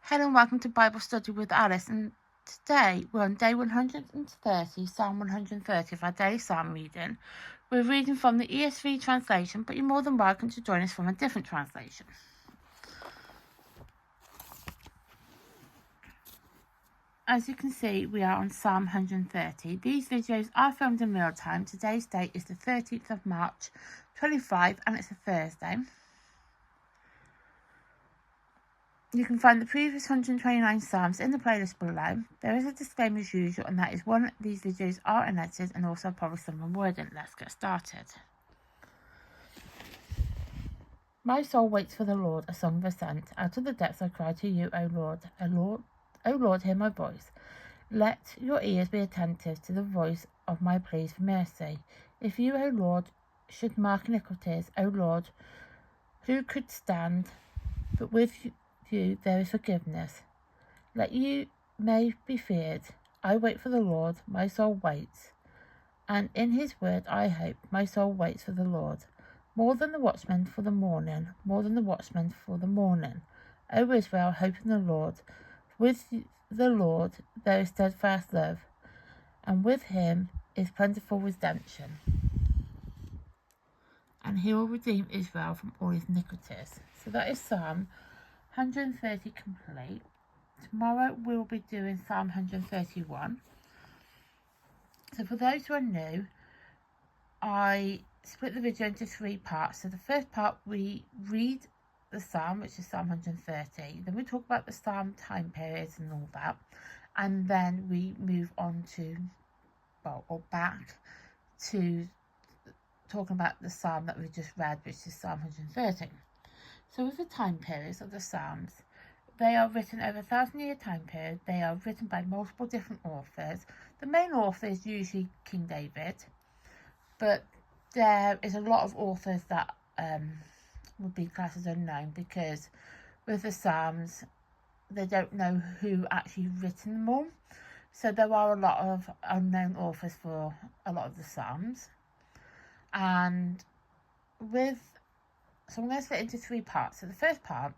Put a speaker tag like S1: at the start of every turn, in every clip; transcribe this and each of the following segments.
S1: Hello and welcome to Bible Study with Alice, and today we're on day 130, Psalm 130 of our daily psalm reading. We're reading from the ESV translation, but you're more than welcome to join us from a different translation. As you can see, we are on Psalm 130. These videos are filmed in real time. Today's date is the 13th of March 25 and it's a Thursday. You can find the previous 129 Psalms in the playlist below. There is a disclaimer as usual, and that is one, these videos are unedited and also probably some wording. Let's get started. My soul waits for the Lord, a song of ascent. Out of the depths I cry to you, O Lord. O Lord, hear my voice. Let your ears be attentive to the voice of my pleas for mercy. If you, O Lord, should mark iniquities, O Lord, who could stand? But with you there is forgiveness. Let you may be feared. I wait for the Lord, my soul waits. And in his word I hope, my soul waits for the Lord. More than the watchman for the morning, more than the watchman for the morning. O Israel, hope in the Lord. With the Lord there is steadfast love, and with him is plentiful redemption. And he will redeem Israel from all his iniquities. So that is Psalm 130 complete. Tomorrow we'll be doing Psalm 131. So for those who are new, I split the video into 3 parts. So the first part we read the psalm, which is Psalm 130. Then we talk about the psalm time periods and all that. And then we move on to, back to talking about the psalm that we just read, which is Psalm 130. So with the time periods of the psalms, they are written over a 1,000-year time period. They are written by multiple different authors. The main author is usually King David, but there is a lot of authors that would be classed as unknown, because with the Psalms, they don't know who actually written them all. So there are a lot of unknown authors for a lot of the Psalms. So I'm going to split it into 3 parts. So the first part,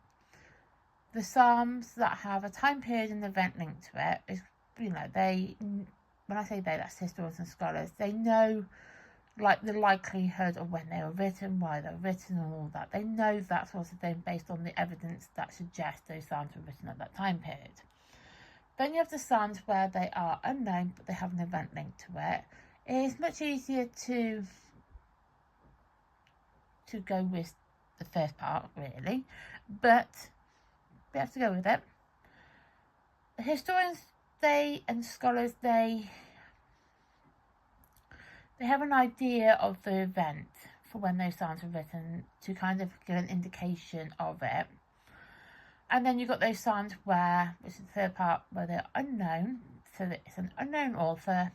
S1: the Psalms that have a time period and event linked to it, is, when I say they, that's historians and scholars, they know the likelihood of when they were written, why they were written, and all that. They know that sort of thing based on the evidence that suggests those Psalms were written at that time period. Then you have the Psalms where they are unknown, but they have an event linked to it. It is much easier to go with the first part, really, but we have to go with it. The historians, and scholars, they have an idea of the event for when those Psalms were written to kind of give an indication of it. And then you've got those Psalms which is the third part, where they're unknown. So that it's an unknown author,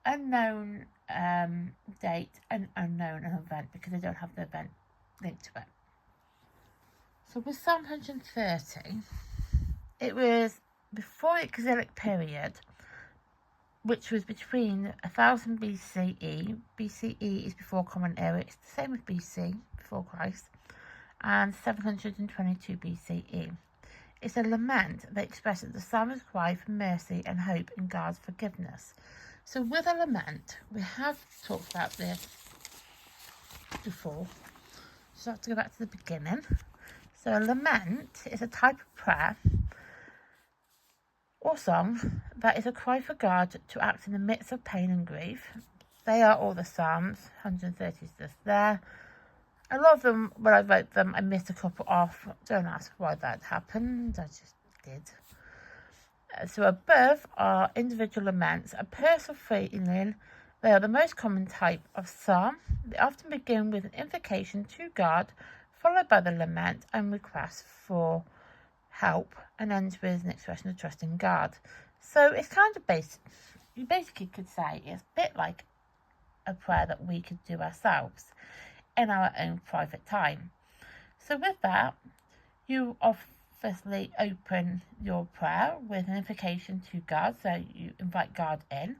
S1: unknown date, and unknown event, because they don't have the event linked to it. So with Psalm 130, it was before the Exilic period, which was between 1000 BCE. BCE is before Common Era. It's the same as BC, before Christ, and 722 BCE. It's a lament that expresses the psalmist's cry for mercy and hope in God's forgiveness. So with a lament, we have talked about this before. So I have to go back to the beginning. So a lament is a type of prayer or song that is a cry for God to act in the midst of pain and grief. They are all the Psalms. 130 is just there. A lot of them, when I wrote them, I missed a couple off. Don't ask why that happened. I just did. So above are individual laments, a personal feeling. They are the most common type of psalm. They often begin with an invocation to God, followed by the lament and request for help, and ends with an expression of trust in God. So it's kind of basic. You basically could say it's a bit like a prayer that we could do ourselves in our own private time. So with that, you obviously open your prayer with an invocation to God, so you invite God in.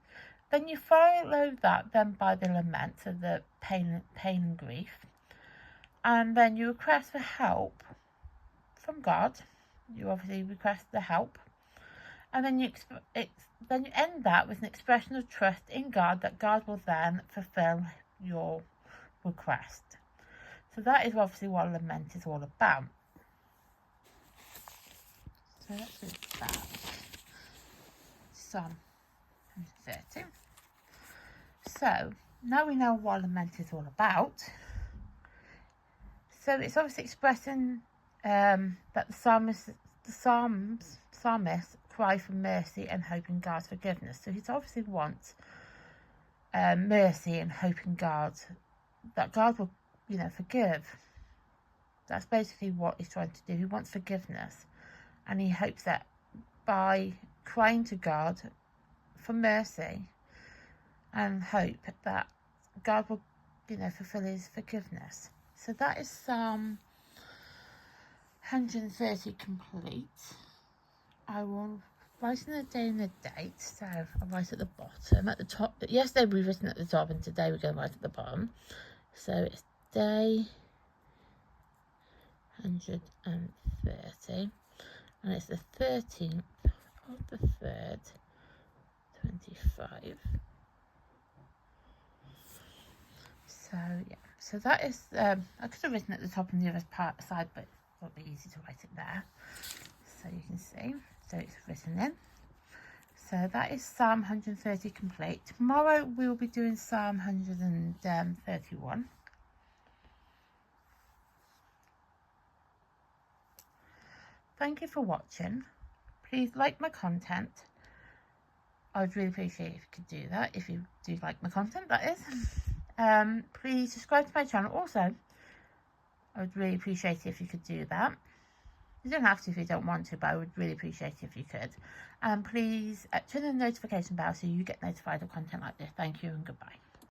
S1: Then you follow that then by the lament, so the pain and grief, and then you request for help from God. you obviously request the help. And then you end that with an expression of trust in God that God will then fulfill your request. So that is obviously what a lament is all about. So that's just that. Psalm 130. So now we know what a lament is all about. So it's obviously expressing that the psalmist cry for mercy and hope in God's forgiveness. So he obviously wants mercy and hope in God, that God will, forgive. That's basically what he's trying to do. He wants forgiveness, and he hopes that by crying to God for mercy and hope that God will, fulfill his forgiveness. So that is Psalm 130 complete. I will write in the day and the date. So I'll write at the bottom. At the top, yesterday we've written at the top, and today we're going to write at the bottom. So it's day 130, and it's the 13th of the 3rd, 25. So yeah, so that is, I could have written at the top and the other side, but it would be easy to write it there. So you can see, so it's written in. So that is Psalm 130 complete. Tomorrow we will be doing Psalm 131. Thank you for watching. Please like my content. I would really appreciate it if you could do that, if you do like my content, that is. Please subscribe to my channel. Also, I would really appreciate it if you could do that. You don't have to if you don't want to, but I would really appreciate it if you could. And please turn on the notification bell so you get notified of content like this. Thank you and goodbye.